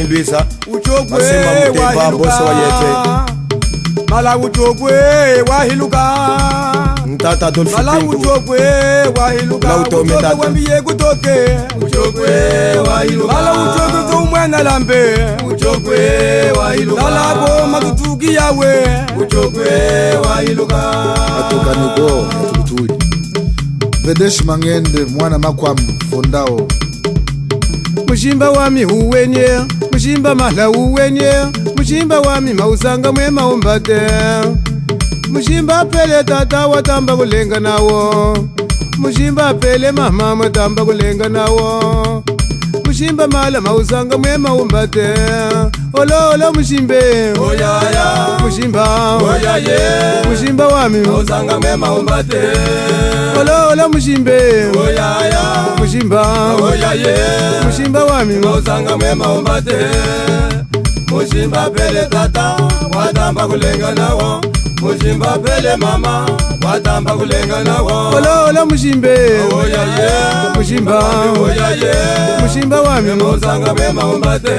Luisa uchokwe Masima Mutemba boso wa yete mala uchokwe wahiluka Ntata Adolfo mala Pingu uchokwe wahiluka Lauto uchokwe Metata wambiye kutoke uchokwe wahiluka mala uchokwe kumwena lambe uchokwe wahiluka mala goma tutuki yawe uchokwe wahiluka atokaniko tutuli Vedesh Mangende mwana makwam fondao Mushimba wami huwenye Mushimba mahla huwenye Mushimba wami mausanga mwema umbate Mushimba pele tata watamba kulenga nawo Mushimba pele mama watamba kulenga nawo Mushimba mala mausanga mwema umbate Olo olo mushimbe Oyaya Mushimba Oyaye Mushimba wami mausanga mwema umbate Olo olo mushimbe Oyaya Mushimba Oyaye Mushimba wami mausanga mwema umbate Mushimba pele tata watamba kulenga nawo Mushimba pele mama watamba kulenga nawo Olo olo mushimbe Oyaye Mushimba Oyaye Mushimba wami mausanga mwema umbate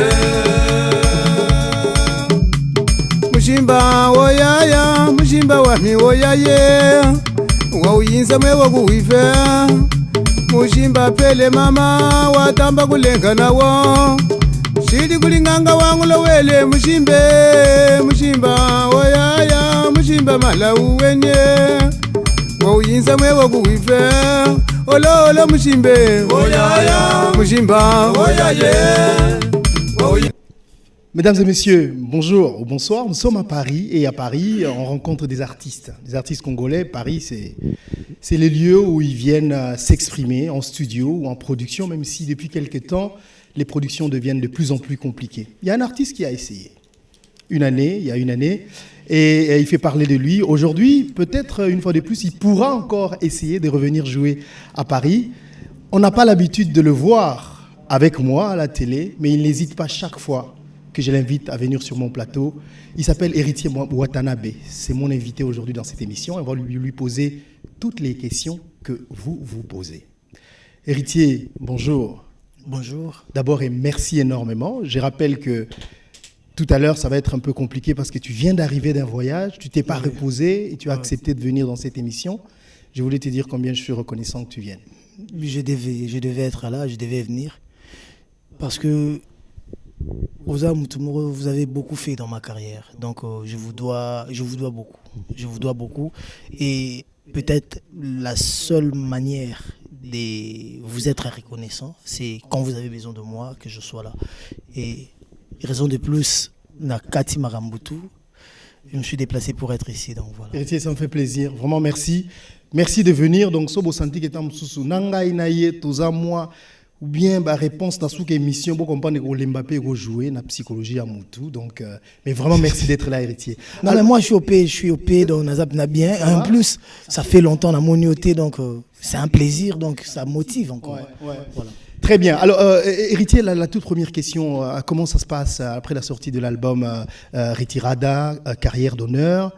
Mushimba oyaya Mushimba wami oyaye Wauyinza mwewa kuwife Mushimba pele mama watamba kulenga nawo Shidi kulinganga wangu lowele mushimbe Mushimba oyaya Mushimba mala uwenye Wauyinza mwewa kuwife Olo olo mushimbe oyaya Mushimba oyaye Mesdames et messieurs, bonjour ou bonsoir. Nous sommes à Paris et à Paris, on rencontre des artistes congolais. Paris, c'est les lieux où ils viennent s'exprimer en studio ou en production, même si depuis quelques temps, les productions deviennent de plus en plus compliquées. Il y a un artiste qui a essayé. Il y a une année, et il fait parler de lui. Aujourd'hui, peut-être une fois de plus, il pourra encore essayer de revenir jouer à Paris. On n'a pas l'habitude de le voir avec moi à la télé, mais il n'hésite pas chaque fois que je l'invite à venir sur mon plateau. Il s'appelle Héritier Watanabe. C'est mon invité aujourd'hui dans cette émission. On va lui poser toutes les questions que vous posez. Héritier, bonjour. Bonjour. D'abord, et merci énormément. Je rappelle que tout à l'heure, ça va être un peu compliqué parce que tu viens d'arriver d'un voyage, tu t'es pas reposé et tu as accepté de venir dans cette émission. Je voulais te dire combien je suis reconnaissant que tu viennes. Je devais être là, je devais venir. Parce que Oza Mutumuro, vous avez beaucoup fait dans ma carrière, donc je vous dois beaucoup. Je vous dois beaucoup. Et peut-être la seule manière de vous être reconnaissant, c'est quand vous avez besoin de moi, que je sois là. Et raison de plus, na Kati Marambutu, je me suis déplacé pour être ici. Donc voilà. Héritier, ça me fait plaisir. Vraiment, merci. Merci de venir. Donc, Sobo Santi qui est en sous Nangaï Naye, Toza moi. Ou bien bah, réponse dans cette émission pour comprendre que l'Mbappé va jouer la psychologie à Moutou. Donc, mais vraiment merci d'être là, Héritier. Non, mais moi je suis OP, donc Nazap n'a bien. En plus, ça fait longtemps dans mon OT, donc c'est un plaisir, donc ça motive encore. Ouais. Voilà. Très bien. Alors, Héritier, la toute première question, comment ça se passe après la sortie de l'album Retirada, Carrière d'honneur?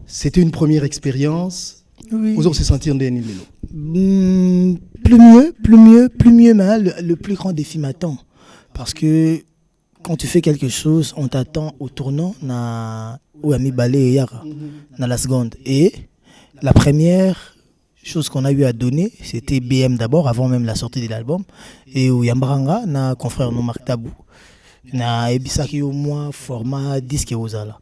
C'était une première expérience. Oui. Vous avez senti un dernier Plus mieux, mais le plus grand défi m'attend. Parce que quand tu fais quelque chose, on t'attend au tournant, na la seconde. Et la première chose qu'on a eu à donner, c'était BM d'abord, avant même la sortie de l'album. Et au Yambaranga, na confrère Marc Tabou, na Ebisaki au moins format disque et Ozala.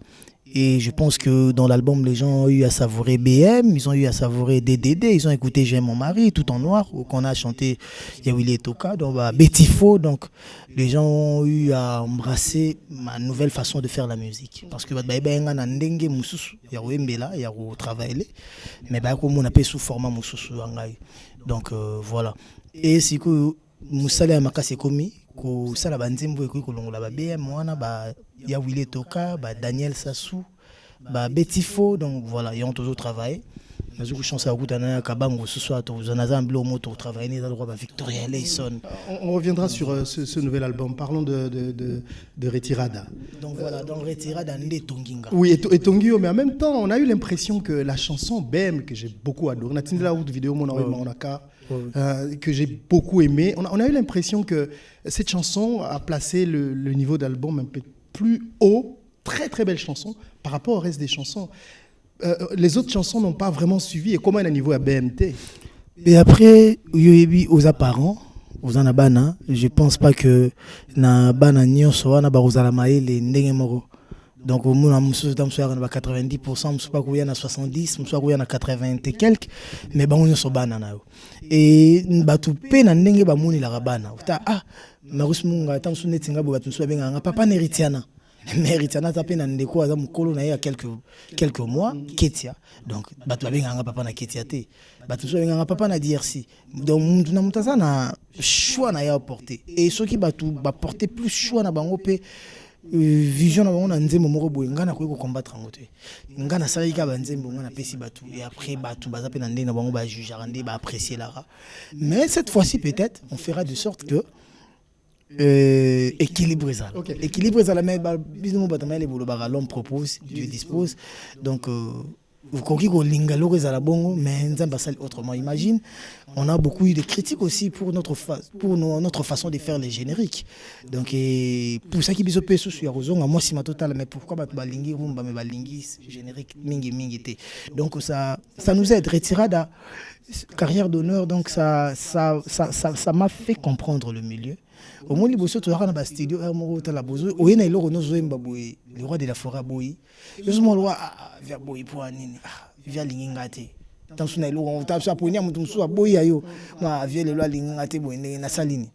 Et je pense que dans l'album, les gens ont eu à savourer BM, ils ont eu à savourer DDD, ils ont écouté J'aime mon mari, tout en noir, qu'on a chanté Yawile Toka, donc Betty Faux. Donc les gens ont eu à embrasser ma nouvelle façon de faire la musique. Parce que sous format donc voilà. Et c'est que Moussala Makase Komi, ko sala banzimbo eko kolongola ba BM wana ba Yawile Toka, ba Daniel Sassou, ba Betty Faux, donc voilà, ils ont toujours travaillé. Nazo ku chance à kutana kabango ce soir to zanaza mblo moto travailler dans le roi Victoria Layson. On reviendra sur ce nouvel album. Parlons de Retirada. Donc voilà, dans Retirada Ndé Tonginga. Oui, et Tongio, mais en même temps, on a eu l'impression que la chanson BM que j'ai beaucoup adoré, on a tenu la route vidéo mon onaka que j'ai beaucoup aimé. On a eu l'impression que cette chanson a placé le niveau d'album un peu plus haut. Très très belle chanson par rapport au reste des chansons. Les autres chansons n'ont pas vraiment suivi. Et comment est le niveau à BMT? Et après, aux apparents, aux anabana, je pense pas que na bana nyonso wana ba uzala maele ndenge moko. Donc au moins mususu tam soya na 90%, mususu pa kuya na 70, mususu kuya na 80 et quelques, mais ba nyonso bana na yo. Et batu pe na ndenge ba muni la bana. Marus munga tam su netinga bo batu su benga nga papa neritiana. Mais Ritana tapé na ndeko aza mukolo na ya quelques mois Ketia. Donc batu benga nga papa na Ketia te. Batu so benga nga papa na DRC. Donc mutuna mutaza na choix na ya porter. Et ceux qui batu ba porter plus choix na bango pe vision na bango na nzembo moko boye nga na ko combattre ngo te. Nga na sala ka ba nzembo nga na pesi batu et après batu baza pe na ndé na bango ba juger ndé ba apprécier lara. Mais cette fois-ci peut-être on fera de sorte que équilibre ça. Okay. Équilibre ça, mais l'homme propose, Dieu dispose. Donc, vous comprenez que la bongo, mais autrement. Imagine, on a beaucoup eu de critiques aussi pour notre façon de faire les génériques. Donc, pour ça qui biso peso sur Yarozon, moi si ma totale, mais pourquoi balingi rumba mais balingi générique mingi. Donc ça nous aide. Retirada carrière d'honneur, donc ça m'a fait comprendre le milieu. Au moins, les tu as un studio, le roi de la forêt, boy. Le roi via boy pour Anine, via Lingate. Tant que nous avons un poignard, nous sommes boy ayo, ma via le roi Lingate, boy, na saline.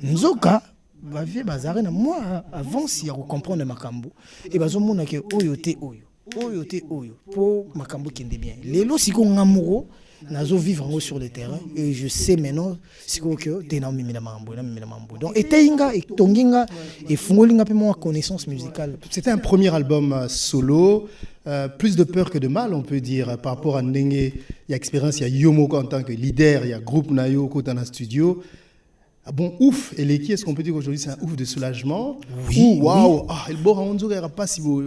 Nzoka, va via bazar, moi, avant, si on comprend le macambo, et bazo mona que oyote oyo, pour macambo qui est bien. Les lots, si on a amoureux, nazo vivre sur le terrain et je sais maintenant si que t'es na mimi na mambo donc eteinga et tonginga et fungolinga pe moi connaissance musicale. C'était un premier album solo, plus de peur que de mal on peut dire par rapport à Ndenge. Il y a expérience, il y a Yomoko en tant que leader, il y a groupe Nayo dans un studio. Ah bon, ouf, et l'équipe, est-ce qu'on peut dire qu'aujourd'hui c'est un ouf de soulagement? Oui. Waouh, il pas si beau.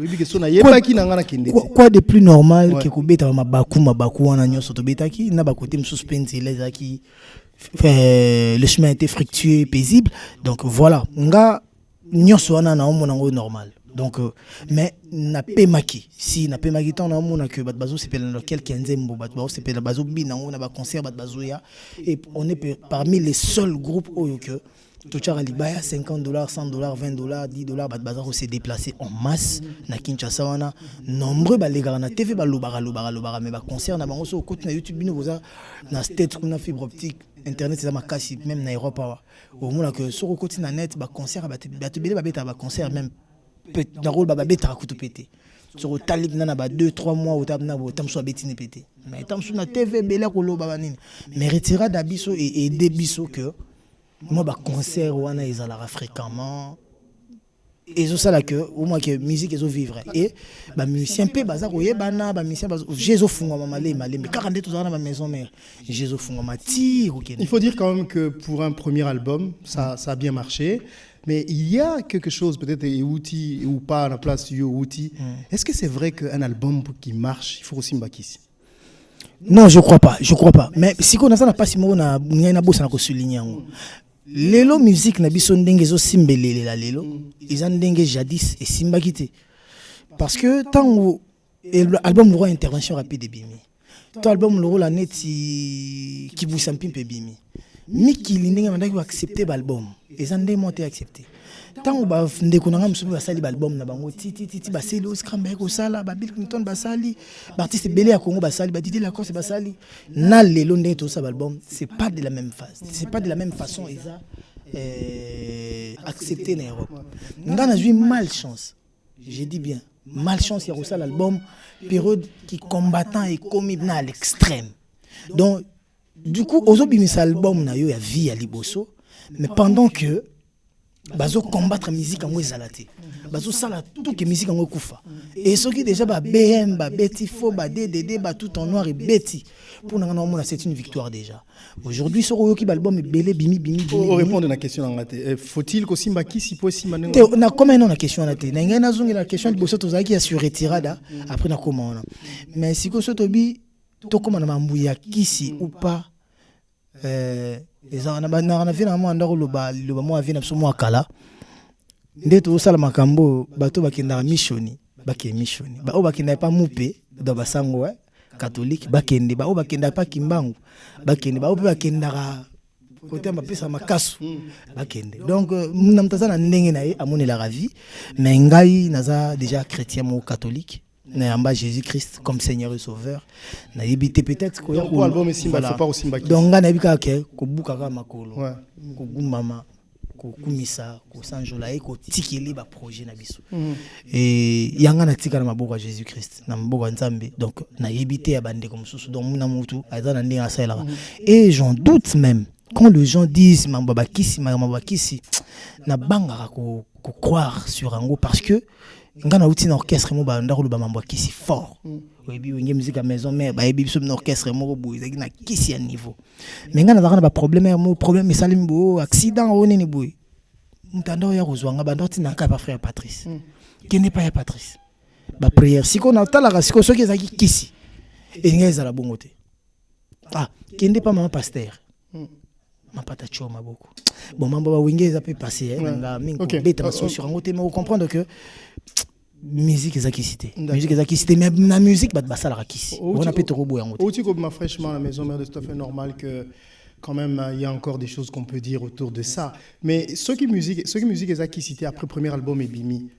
Quoi de plus normal que kubeta mabaku wana nyoso to betaki na bakote suspense les le chemin était fructueux, paisible. Donc voilà, nga nyoso wana na omonango normal. Donc mais na pemaki si na pemaki tant na mona que bazo c'est dans quelques nzembo bazo c'est dans bazo binango na ba concert bazo ya et on est parmi les seuls groupes où que Touchara Libaya $50, $100, $20, $10 bazo s'est déplacé en masse na Kinshasa wana nombreux balegara na TV balobara mais ba concert na bango so côté na YouTube bino boza na state kuna fibre optique internet c'est makasi même na Europe au moins que sur côté na net ba concert ba tebele ba beta ba concert même dans rôle baba beta kutu pété sur au talib nana ba 2-3 mois au tabna bo tam so betine pété mais tam so na TV bela ko lo baba nini mais retira d'abiso et aider biso que moi ba concert wana ezala fréquemment et ça là que au moins que musique ezo vivre et ba musicien pe baza ko yebana ba musicien bazo jezo funga mamale mais 42 tous na ma maison mère jezo funga mati. Il faut dire quand même que pour un premier album ça a bien marché. Mais il y a quelque chose, peut-être, outil ou pas à la place du outil. Est-ce que c'est vrai qu'un album qui marche, il faut aussi mbakisi? Non, je crois pas. Mais si on a ça, n'a pas si on a bossé na ko souligner. Lelo musique na biso ndenge zo simbelele la lelo. Ils ont ndenge jadis et simbakité. Parce que tant l'album aura intervention rapide et bimi. Tant album le rôle la net qui vous sampim pe bimi. Miki lindenge mandaki accepter l'album et ça ndé monté accepter tant ba ndeko nanga musubi basali l'album na bango ti baseli oscrambe ko sala ba Bill Clinton basali artiste belé à Congo basali ba Didi Lacoste basali na lelo ndé to ça l'album c'est pas de la même phase c'est pas de la même façon et ça accepter na Europe ngana j'ai malchance j'ai dit bien malchance ya ça l'album période qui combattant et commis à l'extrême donc du coup, aux album na yo ya vie à liboso, mais pendant que bazo combattre musique en ezalate, bazo sala tout que musique en kufa. Et ce qui déjà ba BM, ba Betty Fo, ba DDD, ba tout en noir et Betty. Pour nous c'est une victoire déjà. Aujourd'hui, ce qui album est belé bimi. Pour répondre à la question en raté, faut-il que Simbaki si possible na comment non la question en raté. Na ngena zongi la question de bosso tozaki a sur retirada après na comment. Mais si ko sotobi to comment na mambuya kisi ou pas na vie na moi ndako loba moi vie na biso moi kala nde to sala makambo bato bakenda missioni missioni ba o bakenda pa mupe do basango catholique bakende ba o bakenda pa kimbangu bakende ba o bakenda côté mapesa makasu bakende donc na mtazana ndenge na ye amone la vie mais ngai naza déjà chrétien mo catholique na yamba Jésus-Christ comme Seigneur et Sauveur na yebité peut-être ko pour album Simba faut pas au Simba donc nga na bika ke ko buka ka makolo ko gumama ko kumisa ko sanjola e ko tikeli ba projet na biso et yanga na tika na maboko ya Jésus-Christ na maboko nzambe donc na yebité ya bande comme susu donc muna mutu aza na ndinga sala et j'en doute même quand les gens disent mambaba kisi na banga ko croire sur ango parce que ngana outil orchestre mo ba ndako ba mambaba kisi fort oui bi ngé musique à maison mais ba ebi so orchestre mo bo ezaki na kisi à niveau mais ngana za na problème salim bo accident oni ni boy mutando ya kozwanga ba ndoti na ka pa frère Patrice qui n'est pas ya Patrice ba prière siko na tala siko soki ezaki kisi et ngeza la bongote qui n'est pas maman pasteur mapata choma beaucoup bon mambo ba wingeza peut passer nga mingo beta sur ngote mais comprendre que musique ezakisité mais na musique bat basala rakisi on a peut robo yango au tiko ma fraîchement la maison mère de tout à fait normal que quand même il y a encore des choses qu'on peut dire autour de ça mais ce qui musique ezakisité après premier album Ebimi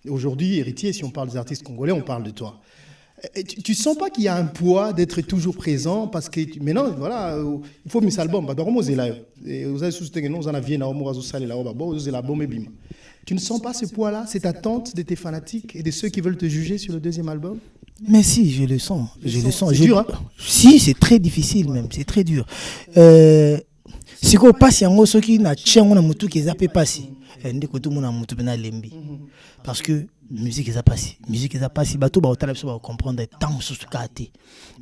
aujourd'hui héritier si on parle des artistes congolais on parle de toi. Tu sens pas qu'il y a un poids d'être toujours présent parce que maintenant voilà il faut mis album ba dormo zela vous avez soutenu nous en a bien na omo zo sala là ba zo zela album Ebima. Tu ne sens pas ce poids là cette attente de tes fanatiques et de ceux qui veulent te juger sur le deuxième album? Mais si, je le sens. C'est dur, hein? Si, c'est très difficile même, c'est très dur. Si ko passe yango soki na tchango na mutu ki zape passi. Ndeko tout mona mutu bena lembi. Parce que musique eza passi bato ba otala biso ba comprendre tant sous kate.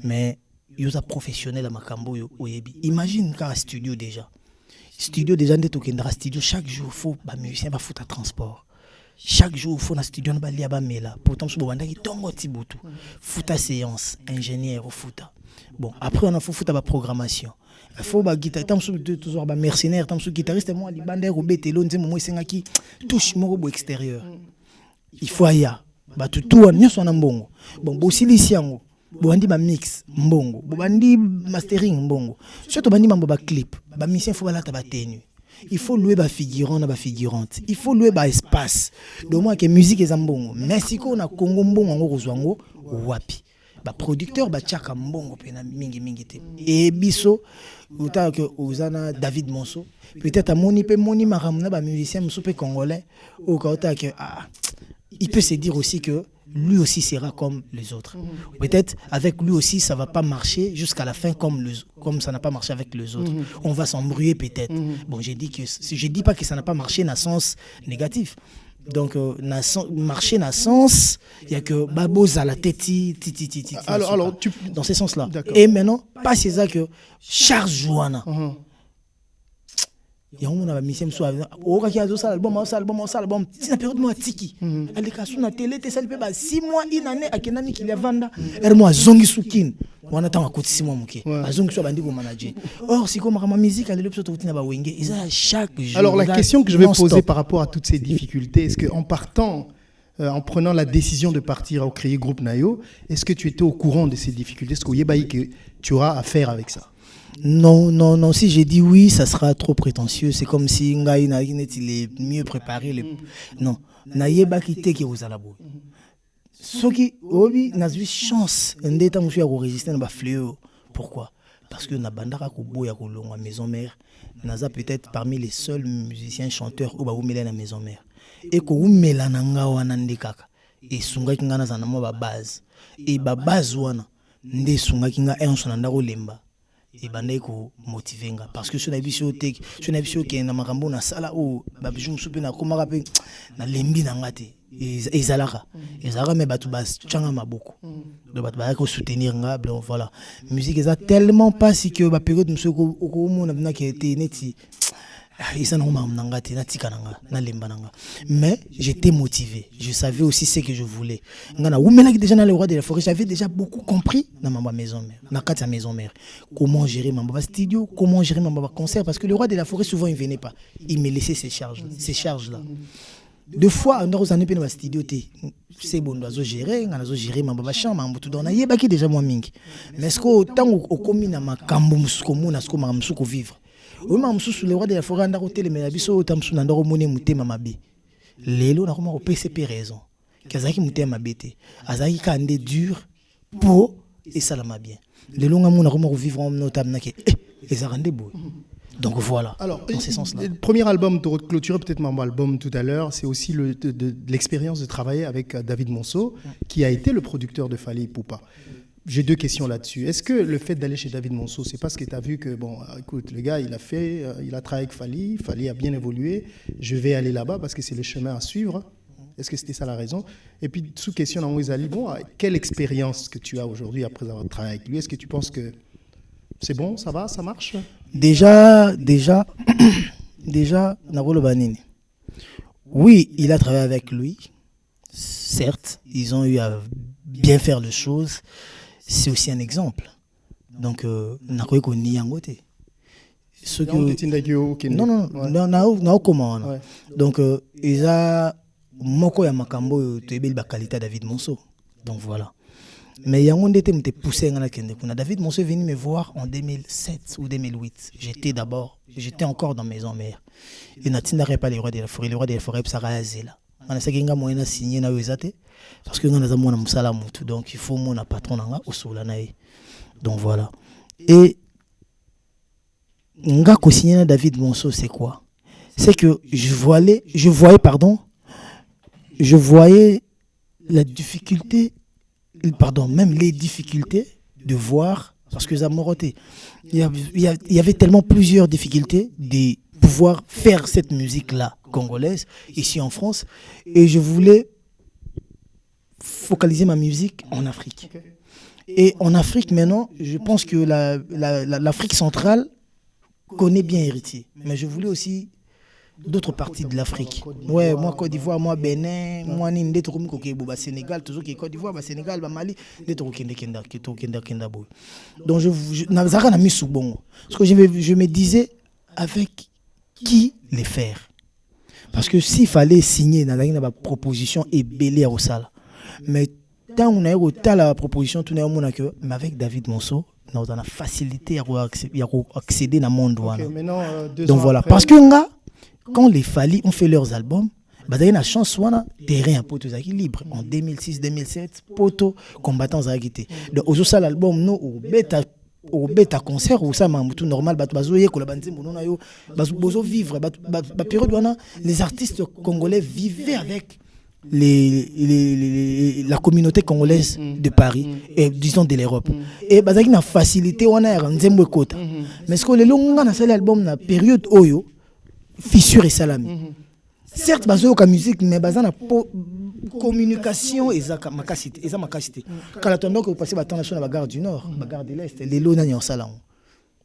Mais yoza professionnel à makambo yo oyebi. Imagine ka studio déjà nde tokendra studio chaque jour faut ba musicien ba fouta transport. Chaque jour faut na studio na ba lia ba mela. Pourtant so banda ki tongo tibutu. Fouta séance, ingénieur au fouta. Bon, après on a fouta ba programmation. Il faut ba guitare tam so toujours ba mercenaire tam so guitariste moi li banda ko betelo nzemo mo senga ki touche moko bo extérieur. Il faut aya ba tout nyonso na mbongo. Bon, bo silisi yango. Bandi ba mix mbongo, bandi mastering mbongo. Surtout bandi mambo ba clip, ba musicien faut balata ba tenue. Il faut louer ba figurant na ba figurante. Il faut louer ba espace. Do moi que musique eza mbongo. Mais si ko na Congo mbongo ngo kozwango wapi. Ba producteur ba tchaka mbongo pe na mingi te. Et biso uta que ozana David Monso, peut-être amoni pe moni maramuna ba musicien mso pe congolais au kota que il peut se dire aussi que lui aussi sera comme les autres. Peut-être avec lui aussi ça va pas marcher jusqu'à la fin comme ça n'a pas marché avec les autres. On va s'embrouiller peut-être. Bon, je dis pas que ça n'a pas marché dans le sens négatif. Donc marcher dans le sens il y a que babos à la tête alors dans ce sens là. Et maintenant pas c'est ça que charge Joana. Ya on a mis so o ka kiazo sala album si na période moi tiki ali ka suna télé te sali pe ba 6 mois inane akena ni kilia vanda moi zongi sukine wana tanga ko 6 mois muke azongi so bandi ko manager or si comme ma musique ali le pso to tina ba wenge isa chaque jour. Alors la question que je vais poser par rapport à toutes ces difficultés, est-ce que en partant en prenant la décision de partir au créer groupe Nayo, est-ce que tu étais au courant de ces difficultés? Est-ce que tu auras à faire avec ça? Non, si j'ai dit oui, ça sera trop prétentieux. C'est comme si Ngai il est mieux préparé. Non, Naïeba qui te qui vous a la boue. Ce qui, obi, n'a eu chance, un détail, monsieur, à résister à fléau. Pourquoi? Parce que Nabandara Kobo Yakolong à maison mère, Naza peut-être parmi les seuls musiciens chanteurs où Baou Mela la maison mère. Et Kou Mela Nanga Wanande Kaka. Et Sunga Kinga Zanamo ba base. Et ba base wana, Nde Sunga Kinga et on s'en a lemba. Et bandai ko motivenga parce que sur la biso tek sur la biso ke na makambo na sala o ba bijum soupe na koma rape na lembi na ngate ezalaka mais batu bas tchanga maboko do batu ba ko soutenir nga voilà musique eza tellement pas si que ba période monsieur ko mona na ki été neti Mais j'étais motivé. Je savais aussi ce que je voulais. Déjà dans le roi de la forêt, j'avais déjà beaucoup compris dans ma maison mère, dans la maison mère. Comment gérer ma studio, comment gérer ma concert. Parce que le roi de la forêt, souvent, il ne venait pas. Il me laissait ces charges-là. Deux fois, on a eu un studio, c'est bon, on a géré ma chambre, tout on a eu déjà moins mingi. Mais est-ce que tant au commun à ma cambus commune, à ce qu'on m'a vivre. Oui, le roi de la forêt, on a hôtel, mais abisso, tam sous n'andoro moné mouté mamabi. Lélo, on a comment au PCP raison. Kazaki mouté mabété. Azaki kandé dur, pour et ça l'a bien. Lélo, on a comment vivre en notable, et ça rendait beau. Donc voilà, alors, dans ce sens-là. Le premier album, tu clôturais peut-être mon album tout à l'heure, c'est aussi de l'expérience de travailler avec David Monceau, qui a été le producteur de Fally Ipupa. J'ai deux questions là-dessus. Est-ce que le fait d'aller chez David Monceau, c'est parce que tu as vu que, bon, écoute, le gars, il a travaillé avec Fally a bien évolué, je vais aller là-bas parce que c'est le chemin à suivre. Est-ce que c'était ça la raison? Et puis, sous-question, dans Ouizali, bon, quelle expérience que tu as aujourd'hui après avoir travaillé avec lui? Est-ce que tu penses que c'est bon, ça va, ça marche? Déjà, Nabolo Banini. Oui, il a travaillé avec lui. Certes, ils ont eu à bien faire les choses. C'est aussi un exemple. Donc, Nakoye Koni Yangote. Non, comment. Donc, ils ont Moko ya Makambo, tu es la qualité David Monceau. Donc voilà. Mais il y a un été m'était poussé à David Monceau est venu me voir en 2007 ou 2008. J'étais encore dans maison mère. Il n'a pas les rois de la forêt. Les rois de la forêt, ça a là. On a signé moyen signé na wezate parce que on a mon musala mutu, donc il faut mon patron nga osola nae. Donc voilà. Et nga ko signé na David Monceau, c'est quoi? C'est que je voyais la difficulté, même les difficultés de voir, parce que Zamoroté, il y avait tellement plusieurs difficultés de pouvoir faire cette musique-là congolaise ici en France, et je voulais focaliser ma musique en Afrique. Okay. Et en Afrique maintenant, je pense que l'Afrique centrale connaît bien Héritier, mais je voulais aussi d'autres parties de l'Afrique. Ouais, moi Côte d'Ivoire, moi Bénin, moi Ninde, Sénégal, toujours Côte d'Ivoire, Sénégal, Mali, donc je mis sous bon. Parce que je me disais avec qui les faire. Parce que s'il fallait signer dans la proposition et belé au sale. Mais tant on a eu la proposition, tout le monde que mais avec David Monceau, nous avons la facilité à accéder dans le monde. Donc voilà. Parce que quand les Fally ont fait leurs albums, il y a une chance terrain pour tous libre en 2006-2007 poto combattants à quitter. Donc aujourd'hui l'album nous au bêta concert ou ça tout normal vivre période les artistes congolais vivaient avec la communauté congolaise de Paris et disons de l'Europe et bazaki na facilité on a nzembo kota mais ce que les longs na cet album na période oyo fissure et salami certes bazo ka musique mais bazana communication eza makasité kala tondo ko passer batant sur la gare du Nord la gare de l'Est les lots na salon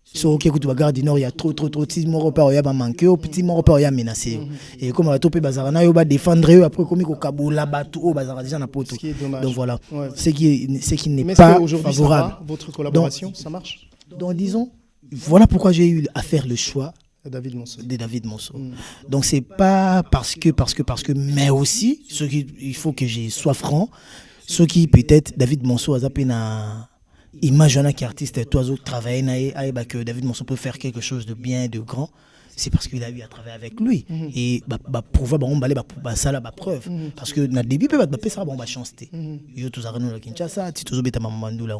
so qui écoute la gare du Nord il y a trop petit moro pa ya ba manqué au petit moro pa ya menacé et comme to pe bazara na yo ba défendre après comme ko kabula batu o bazara déjà na poto donc voilà ce qui n'est pas favorable. Votre collaboration donc, ça marche donc disons voilà pourquoi j'ai eu à faire le choix de David Monceau. Donc c'est pas parce que mais aussi il faut que je sois franc, ce qui peut-être David Monceau a zappé na imaginer qu'artiste toi autres travailler que David Monceau peut faire quelque chose de bien de grand, c'est parce qu'il a eu à travailler avec lui et prouver on balé ça la preuve parce que na début peut ça bon chance yo tous arrêter la Kinshasa ti tous beta mamandou là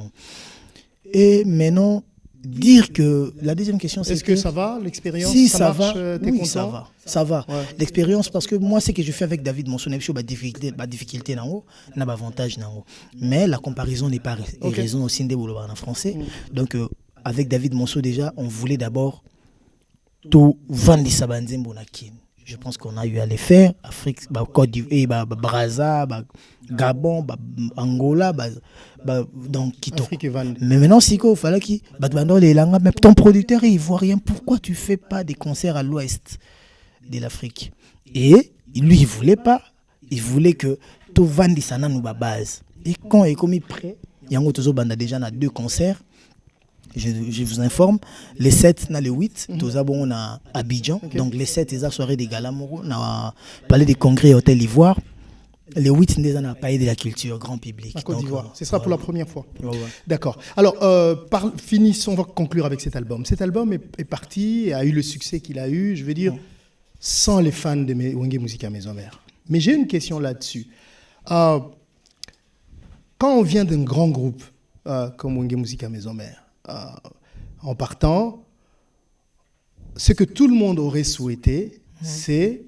et maintenant dire que la deuxième question c'est est-ce que ça va l'expérience si ça marche, va t'es content ça va ouais. L'expérience parce que moi ce que je fais avec David Monceau n'est pas difficulté nango n'a pas avantage nango mais la comparaison n'est pas raison aussi de boulot en français donc avec David Monceau déjà on voulait d'abord tout vendre sa banzembo na kin je pense qu'on a eu à les faire. Afrique, Côte d'Ivoire, Brazza, Gabon, Angola, donc Quito. Mais maintenant, il fallait qu'il mais ton producteur est ivoirien, pourquoi tu fais pas des concerts à l'ouest de l'Afrique? Et lui, il voulait pas. Il voulait que tout vende ça nous base. Et quand il est commis prêt, il y a déjà 2 concerts. Je vous informe, les 7 na les 8, tous on a Abidjan. Okay. Donc les 7 les soirée des Galamoro, on a palais des congrès Hôtel Ivoire. Les 8 on a palais de la culture grand public. À Côte d'Ivoire. Ce sera pour la première fois. Ouais. D'accord. Alors finissons, on va conclure avec cet album. Cet album est parti et a eu le succès qu'il a eu, je veux dire, sans les fans de Wenge Musica Maison Mère. Mais j'ai une question là-dessus. Quand on vient d'un grand groupe comme Wenge Musica Maison Mère, en partant, ce que tout le monde aurait souhaité, c'est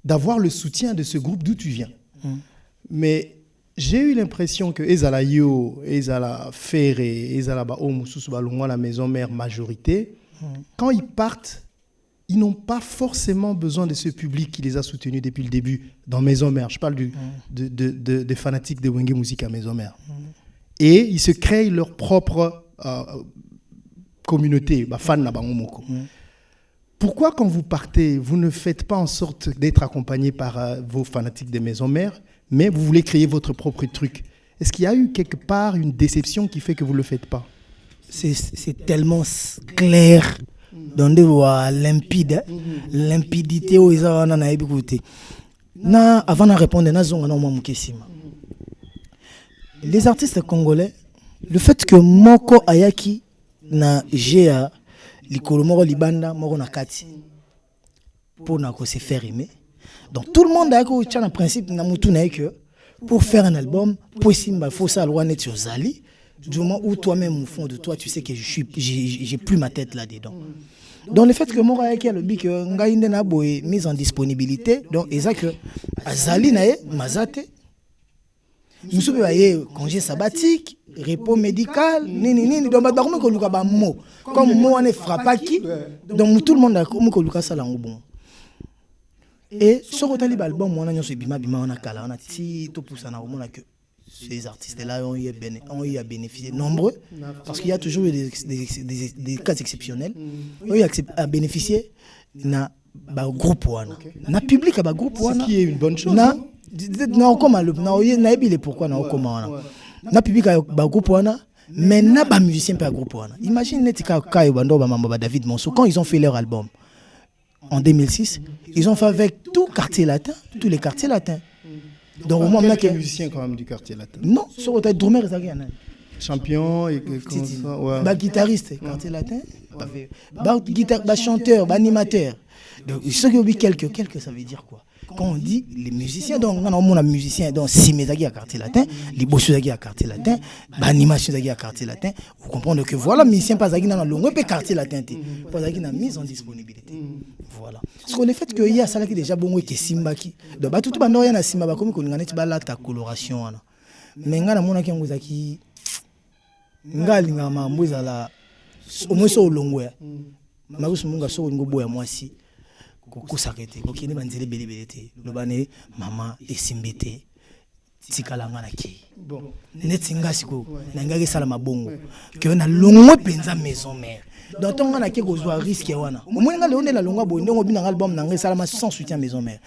d'avoir le soutien de ce groupe d'où tu viens. Mais j'ai eu l'impression que Ezala Yo, Ezala Ferré, Ezala Baomu, Susubalongwa, la maison mère majorité, quand ils partent, ils n'ont pas forcément besoin de ce public qui les a soutenus depuis le début dans Maison Mère. Je parle des fanatiques de Wenge Musica Maison Mère. Et ils se créent leur propre communauté, fan na bangomoko. Pourquoi quand vous partez, vous ne faites pas en sorte d'être accompagné par vos fanatiques des maisons mères, mais vous voulez créer votre propre truc? Est-ce qu'il y a eu quelque part une déception qui fait que vous ne le faites pas? C'est tellement clair, donc limpide, limpidité où ils ont écouté. Avant de répondre, les artistes congolais, le fait que Moko Ayaki na Géa, Likolo Moro Libanda, Moro Nakati, pour se faire aimer. Donc tout le monde a un principe que pour faire un album, il faut ça net sur Zali. Du moment où toi-même, au fond de toi, tu sais que j'ai plus ma tête là-dedans. Donc le fait que Moro Ayaki a le dit que Ngaïnde na boy mise en disponibilité, donc et ça que Zali nae Mazate. Nous sommes congé sabbatique, repos médical, donc comme moi on est frappé, donc tout le monde a comme ça là bon. Et sur le album, on a eu bima on a kala, on a ti tout pour ça na que ces artistes là ont eu à bénéficier nombreux parce qu'il y a toujours des cas exceptionnels. Ont eu à bénéficier na groupe wana, na public à groupe wana, ce qui est une bonne chose. Non, comment le pourquoi non comment na public a groupe wana mais na ba musicien pas groupe wana. Imagine netika Kayo Bando ba David Monso quand ils ont fait leur album en 2006, ils ont fait avec tout quartier latin, tous les quartiers latins. Donc au moins quel musicien quand même du quartier latin. Non, sur le drummer Zagiana. Champion et comme ça ouais. Ba guitariste quartier latin, ba guitar ba chanteur, ba animateur. Donc ceux qui ont dit quelques ça veut dire quoi? Quand on dit les musiciens, donc on a musiciens, donc si mes amis à quartier latin, les bossus à quartier latin, l'animation à quartier latin, vous comprenez que voilà, musiciens pas dans le long, peut quartier latin, pas dans mise en disponibilité. Voilà. Parce que le fait qu'il y a ça qui déjà bon qui simba qui, donc tout le monde a simba comme qu'on a pas la ta coloration. Mais on a mon qui on qui, ngalinga ma mouza la, au moins sur le long ouais. Marus munga sur une gobo à moi si. Kusakete kokine banzele belebelete lobane mama esimbete tikalanga na ki bon netinga siko nangaki sala mabongo que na longwe penza maison mère donc on a ke kozwa risque wana omoninga le onde la longa bo ndongo bina album nanga sala ma sans soutien maison mère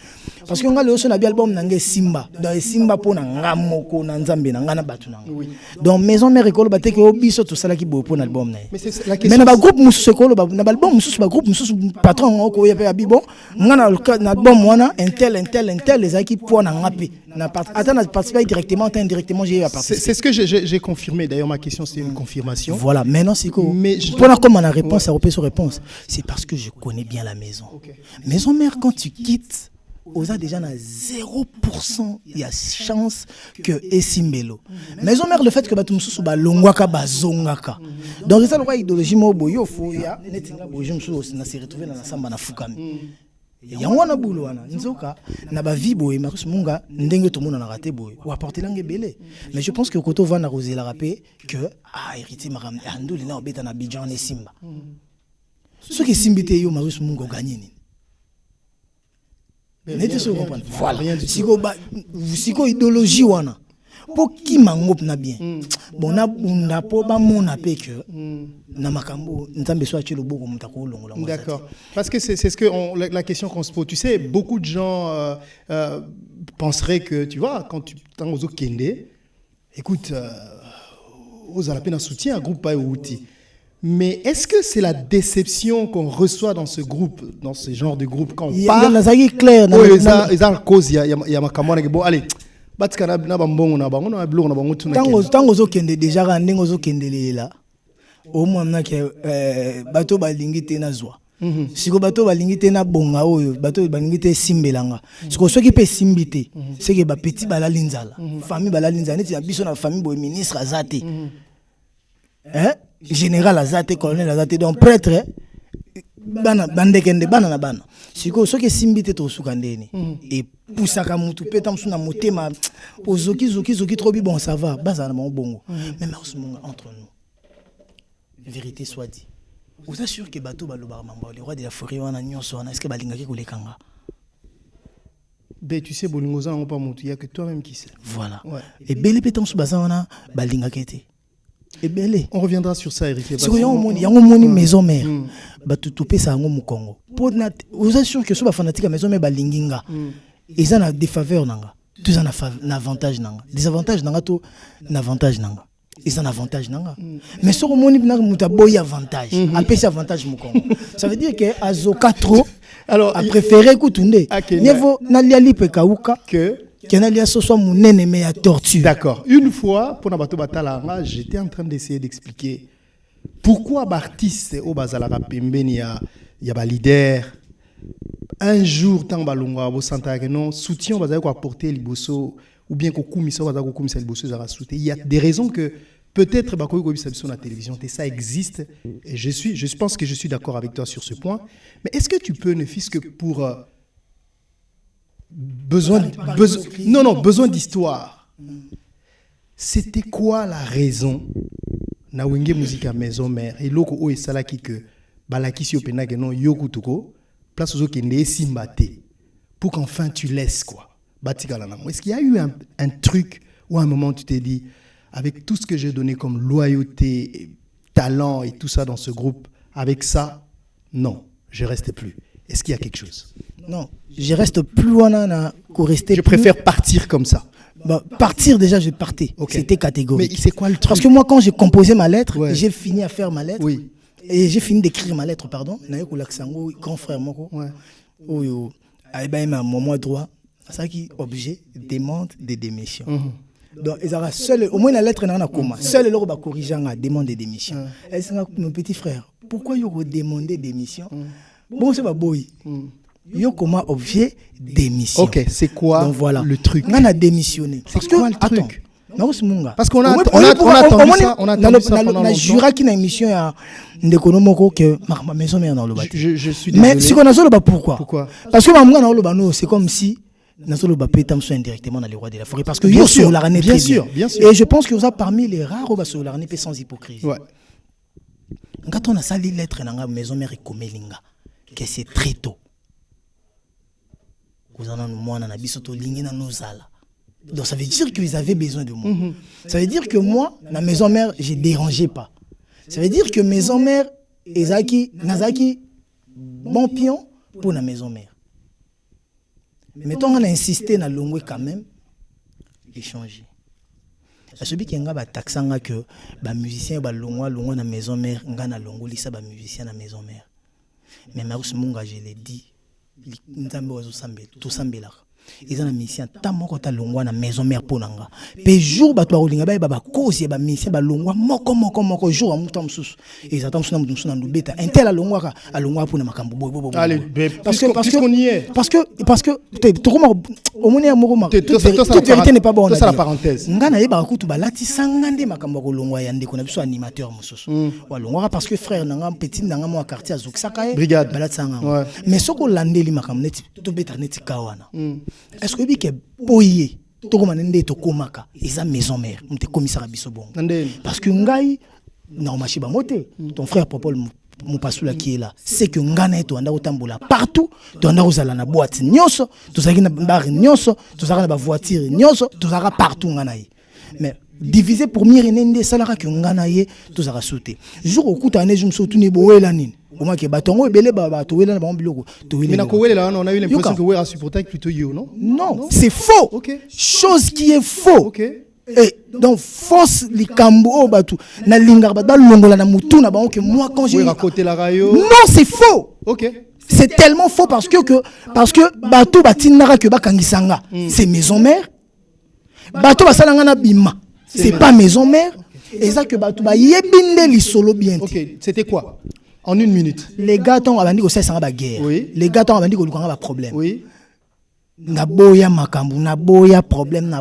parce que on a le so na bi album nanga simba dans simba pona ngamoko na nzambe nanga na batu nanga donc maison mère ekolo bateke obiso to sala ki bo pona album na mais c'est la question mais na ba groupe mususu ekolo ba na album mususu ba groupe mususu patron ngoko ya pe bibo ngana na album wana intel les équipes pona ngapi na participer directement indirectement j'ai participé. C'est ce que j'ai confirmé d'ailleurs ma question c'est une confirmation. Voilà, maintenant c'est quoi? Mais pour comme on a réponse à sur réponse, c'est parce que je connais bien la maison. Okay. Maison mère quand tu quittes Oza déjà na 0% il y a chance que esimbelo. Maison mère le fait que batum susu ba longwaka bazongaka. Donc ça le roi idéologie mo boyo fo ya netinga boyo mususu na se retrouver na samba na fukami. Yango wana bulu wana nzoka na ba vie boye Marus Munga ndenge to mona na raté boye ou apporter langue belé mais je pense que koto va na roser la rapé que hérité maram anduli na obeta na Abidjan et Simba ce qui simbité yo Marus Munga gagné ni N'était ce comprendre. Voilà. Rien du Siko idéologie wana. Pour qui mangop na bien. Bon na po ba mona pe que na makambo nzambe so achelo boko mutako longola. D'accord. Parce que c'est ce que la question qu'on se pose. Tu sais, beaucoup de gens penseraient que, tu vois, quand tu t'en aux kende, écoute, aux alapés un soutien à groupe pas outil. Mais est-ce que c'est la déception qu'on reçoit dans ce groupe, dans ce genre de groupe quand on parle? Il y a clair. Ils ont cause, il y a ma camarade bon, allez. Tango zo kende déjà randingo zo kende lela. Au moins na ke bato balingi te na zwa. Siko bato balingi te na bonga oyo, bato balingi te simbelanga. Siko soki pe simbité, c'est que ba petit bala linzala. Famille bala linzala, neti na biso na famille boy ministre azate. Général azate, colonel azate, donc prêtre bana bandekende bana na bana. Siko soki simbité to sukandeni et poussaka mutu peta msuna motema ozoki zoki trop bon ça va baza na bongo. Mais merci entre nous. Vérité soit dit. Vous êtes sûr que bateau baloba mamba le roi de la forêt wana nyonso wana est-ce que balingaki kolekanga? Ben tu sais bolingoza on pas mutu, il y a que toi-même qui sais. Voilà. Ouais. Et belé peta msu baza wana balingaki te. Et belé. On reviendra sur ça Eric. Si vous y a une maison mère, bateau topé ça en Congo. Vous êtes sûr que ce fanatique maison mère balinginga. Ils ont des faveurs nanga. Tous ont un avantage nanga. Des avantages nanga to avantage nanga. Ils ont un avantage nanga. Mais sur le monde nanga muta boy avantage. Après c'est avantage mu Congo. Ça veut dire que azoka trop. Alors a préféré kutunde. Niveau na liali pekauka que d'accord. Une fois, pour Nabato Batalanga, j'étais en train d'essayer d'expliquer pourquoi l'artiste au Bazalaka Pembeni y a leader. Un jour, tant balonga au Santa non soutien Bazalaka apporter liboso ou bien kokumisa Bazalaka kokumisa liboso zara soutien. Il y a des raisons que peut-être Bakoy Kobisa sur la télévision, ça existe. Et je pense que je suis d'accord avec toi sur ce point. Mais est-ce que tu peux, ne fût-ce que pour besoin d'histoire. C'était quoi la raison na wenge musique à maison mère et loko o esalaki que balaki si opena que non yokutuko place aux kende simbate pour qu'enfin tu laisses quoi batikala na. Est-ce qu'il y a eu un truc où à un moment tu t'es dit avec tout ce que j'ai donné comme loyauté, talent et tout ça dans ce groupe, avec ça non, je reste plus. Est-ce qu'il y a quelque chose? Non, je reste plus loin Je préfère partir comme ça. Bah, partir déjà, je partais. Okay. C'était catégorique. Mais c'est quoi le truc? Parce que moi, quand j'ai composé ma lettre, j'ai fini à faire ma lettre. Oui. Et j'ai fini d'écrire ma lettre, pardon. Grand frère, moko. Ouais. Oh, mon droit. Ça qui objet demande de démission. Donc, seul, au moins la lettre n'a pas comment. Seul le va corriger la demande de démission. Mon petit frère, pourquoi il demande démission? Bon, c'est pas boy. Yo comment objet démission. Ok, c'est quoi donc, voilà. Le truc? On a démissionné. C'est quoi le truc? Non, c'est mon gars. Parce qu'on a attendu ça. On a attendu ça pendant longtemps. Jura qu'il y a une émission à Ndekonomoko que ma maison mère dans le bâtiment. Je suis désolé. Mais si on a ça, pourquoi? Pourquoi? Parce que ma maman dans le c'est comme si Nasolo Bapé soit indirectement dans les rois de la forêt. Parce que bien sûr, bien sûr. Et je pense que vous avez parmi les rares au Solarné sans hypocrisie. Ouais. Quand on a sali lettre dans la maison mère et Komelinga, que c'est très tôt. Vous en avez moi dans la bisoto ligne dans nos salles. Donc ça veut dire qu'ils avaient besoin de moi. Ça veut dire que moi, la maison mère, je ne dérangeais pas. Ça veut dire que maison mère, Nazaki, bon pion pour la maison mère. Mettons on a insisté dans l'ongwe quand même, échanger. Celui qui a taxé que les musiciens sont longo dans la maison mère, ils sont longo lisa les musiciens dans la maison mère. Mais Marus Munga, je l'ai dit, tout sambela. Ils ont un mission tant moko ta longwa na maison mère ponanga. Pe jour ba to olinga ba cause ba mission ba longwa moko jour amuta msusu. Ils attendent suna msusu na ndubeta. Intel longwa ka alongwa pona makambo boy. Allez, parce qu'on y est. Parce que to koma omoni ya moko toute vérité n'est pas bonne. C'est la parenthèse. Ngana yeba kutu ba lati sangande makambo ko longwa ya ndeko na biso animateur msusu. Wa longwa parce que frère nanga petit nanga mo quartier azokisaka e brigade ba lati sanganga. Mais soko landeli makambo neti to beta neti kawana. Est-ce que vous que boye to comme ndé to komaka eza maison mère on te commissaire biso bon parce que ngai na machiba moté ton frère Popol Mopasula qui est là, c'est que ngana eto anda otambola partout, to anda ozala na boîte nyonso, to zaki na bar nyonso, to zaka na voiture nyonso, to zaka partout ngana yi. Mais diviser pour mire nende salara que ngana ye, to zaka sauter. Jour au kuta ane jumso tu ne boela nini. Au moins que batongo ebele ba to wela na ba biloko, to wela. Mais na ko wela on a eu l'impression que Wera supportait plutôt yo, non? Non, c'est faux. OK. Chose qui est faux. OK. Et donc force les cambo batu na linga ba longola na mutu na ba que moi quand j'ai raconté la rayo. Non, c'est faux. OK. C'est tellement faux parce que bato batinara que bakangisanga c'est maison mère. Bato basalanga na bima. C'est pas maison mère. Et ça que bato ba yebinde li solo bien. OK, c'était quoi? En 1 minute. Les gars ont abandi ko sesa ba guerre. Oui. Les gars ont abandi ko lukanga ba problème. Oui. Na boya makambu, na boya problème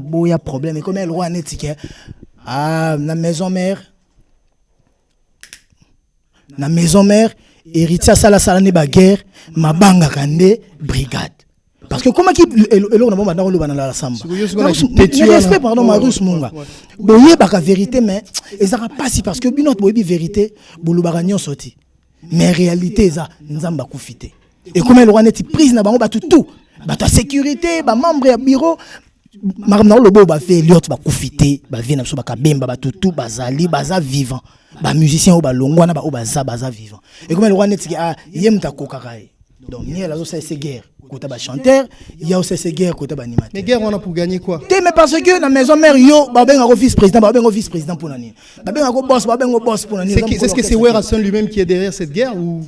et comme elle roi netike na maison mère héritier sala ne ba guerre mabanga kande brigade parce que comment qui elo na bomba na la samba ne respect pardon Marius Munga boye ba ka vérité mais ezaka pas si parce que binot boyebi vérité bolubaka nyonso ti mais réalité eza nzamba kufite et comme elle roi neti prise na bango ba tout ta sécurité, ba membre ya bureau, makamna lobo ba fait Eliot ba kufité, ba vie na so ba kabemba ba tutu bazali baza vivant, ba musicien o ba longwana ba o baza vivant. Et comme le roi netiki yem ta kokakai. Donc ni la zo c'est guerre côté ba chanteur, il y a aussi ces guerres côté ba animateur. Mais guerre on a pour gagner quoi? Mais parce que la maison mère yo ba benga ko vice président, ba benga vice président pour nani. Ba benga ko boss pour nani. Est-ce que c'est Wera Son lui-même qui est derrière cette guerre ou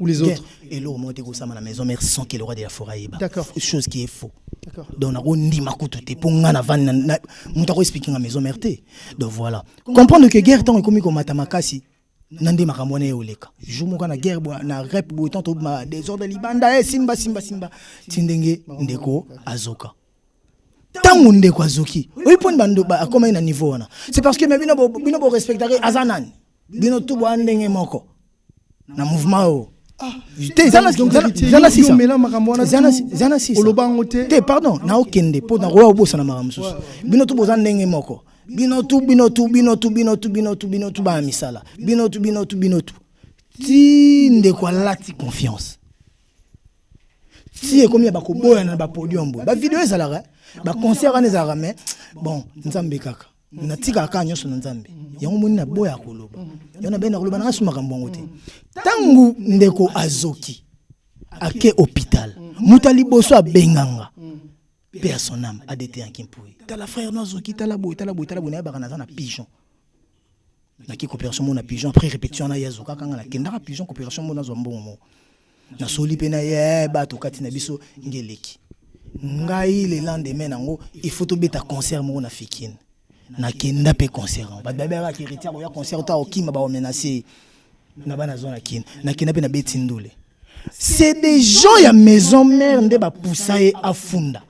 les autres? Et là, au moins, la maison mère sans qu'il y ait de la forêt. D'accord. Chose qui est faux. D'accord. Donc, on dit ma coûte pour on expliquer la maison mère. Donc voilà. Comprendre que guerre tant comme matamakasi. Nandi makamone oleka. Je me na guerre na rep bo tant désordre libanda simba. Tindenge ndeko azoka. Tango ndeko azoki. Oui point bando ba comme un niveau na. C'est parce que bino bo respecter azanan. Bino tout bo ndenge moko. Na mouvement pardon na okende po na roa obosa na maramusu bino tu bozan ndenge moko bino tu ba misala bino tu ti ndeko lati confiance ti comme ya bakoboya na ba podium ba vidéo ezalaka ba concert ane ezalaka mais bon nzambe kaka na tika ka nyonso na nzambe yango moni na boya koloba yona bena koloba na suma kambongo te tangu ndeko azoki ake hôpital mutali boso abenganga père son âme a dété en kimpui tala frère nozoki tala boy na bakana na pigeon na ki coopération mon na pigeon après répétition na yazoka kanga na kenda pigeon coopération mon na zombongo na soli pena ye bato kati na biso ngeleki ngai le lendemain nango il faut to beta concert mo na fikine na kenda pe concert ba baba ki héritier ya concert ta okima ba menacer na bana zona kin na kenda pe na betindule c'est des gens ya maison mère nde ba poussaye afunda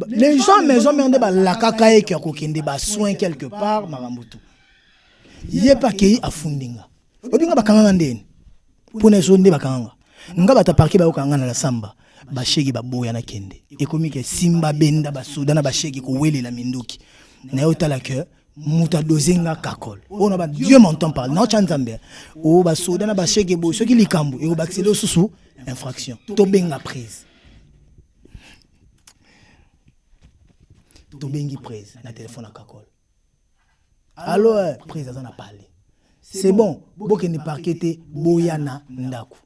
les gens maison mère nde ba lakaka e ki akokende ba soin quelque part marambutu yé pa ki afundinga obinga bakanga ndeni pona so nde bakanga nga bata parquet ba okanga na la samba ba shegi ba boya na kende ekomike simba benda ba soda na ba shegi ko welela minduki na yotala que muta dozenga kakol on ba Dieu m'entend parler na chanzambe o ba soda na ba shegi bo soki likambu e ba accéder susu infraction to benga prise to bengi prise na téléphone à kakol allo prise ça na parler c'est bon boke ni parquet boya na ndaku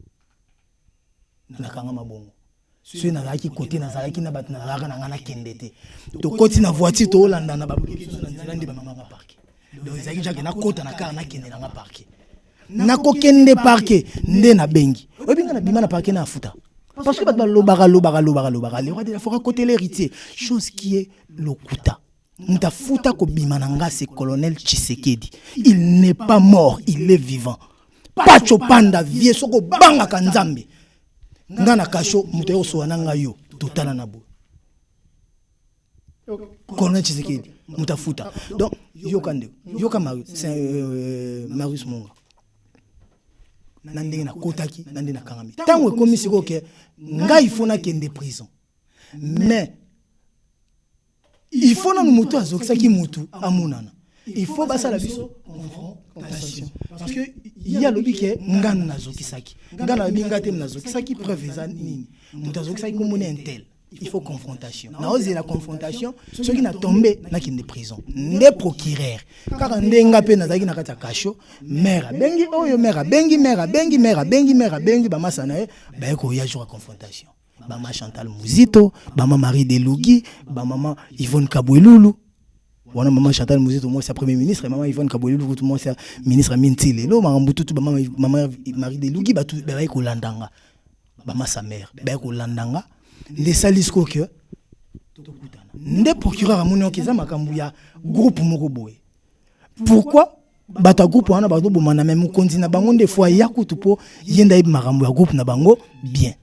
na kanga mabongo si na laki côté na zalaki na bat na laka na ngana kendete to koti na voiture to landa na babuki to na nzela ndi ba mama parquet donc zaki jake na kota na ka na kende na parquet na ko kende parquet nde na bengi obinga na bima na parquet na afuta parce que bat ba lobaka le roi de la forêt côté l'héritier chose qui est lokuta mtafuta ko bima na nga c'est colonel Tshisekedi il n'est pas mort il est vivant pacho panda vie soko banga kanzambe ngana kasho muto so nanga yo totala na bo colonel Tshisekedi mutafuta donc yoka Marius Munga nandenge na kotaki nandenge na kangami tango ekomi siko ke ngai fona kende prison mais il faut na mutu azokisaki mutu amunana il faut basa la biso tension. Parce que il y a le qui est ngana nazokisaki. Ngana bingate nazokisaki preuve za nini. Mutazokisaki comme un tel. Il faut confrontation. Na osé la confrontation, ceux qui n'a tombé na qui de prison. Né procureur. Car ndenga pe nazaki na kata kasho, mère bengi oyo mère bengi ba masana ba ko ya jour confrontation. Ba ma Chantal Muzito, ba ma Marie Delougi, ba maman Yvonne Kabouelulu. Wana maman Chantal Muzito moi c'est premier ministre et maman Yvonne Kabouelulu tout moi c'est ministre Mintile. Lo marambutu tout maman Marie Delougi ba tout ba ko landanga. Ba ma sa mère, ba ko landanga. Les salisco que nde procureur amonio kiza makambu ya groupe moko boye. Pourquoi bata groupe wana ba do bomana même kontina bango des fois ya kutu po yenda ibi makambu ya groupe na bango bien.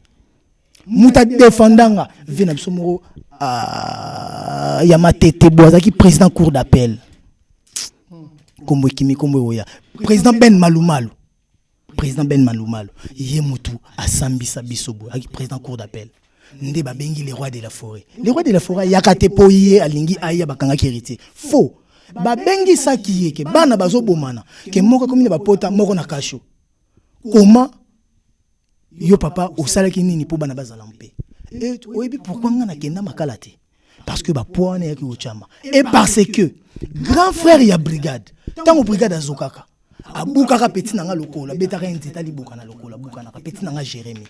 Muta défendanga vena bisomoro ya matete boazaki président cour d'appel. Kombo kimi kombo oya. Président Ben Malumalu. Président Ben Malumalu yé mutu asambisa bisobo aki président cour d'appel. Nde ba bengi les rois de la forêt. Les rois de la forêt yakate poye alingi aya bakanga hérité. Faux. Ba bengi saki yeke bana bazo bomana ke moko komine ba pota moko na kasho. Comment yo papa osalaki nini po bana bazala mpe. Et oyebi pourquoi ngana kenda makalate? Parce que ba poane yaki ochama. Et parce que grand frère ya brigade, tango brigade azokaka. Abukaka petit nanga lokola, betaka nteta liboka na lokola, buka na petit nanga Jérémy.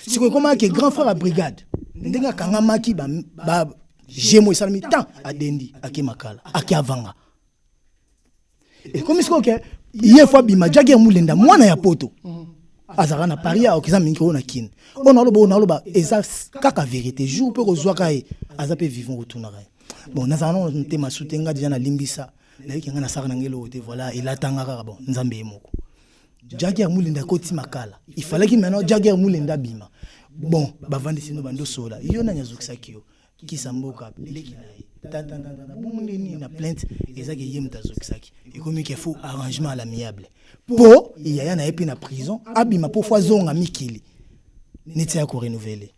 Si comment que grand frère à brigade ndenga kanga maki ba jemo isalmi tant adendi akimakala akiavanga et comme ce que hier fois bima jager mulenda mwana ya poto azara na paria okiza minko na kin on aloba eza kaka vérité jour pe kozwa kai azape vivant retourna bon nazana nte masutenga déjà na limbisa na yiki ngana saka na ngelo te voilà il atanga kaka bon nzambe moko Jaguer Moulinda Koti Makala. Il fallait qu'il maintenant Jaguer Moulinda Bima. Bon, bavandi sino bando sola. Yo na nyazokisaki yo. Ki samboka leki na. Bon na plainte ezaki yem tazokisaki. Et comme il faut arrangement à l'amiable. Po il y a na epi na prison, abima po fois zonga mikili. Neti ya ko renouveler.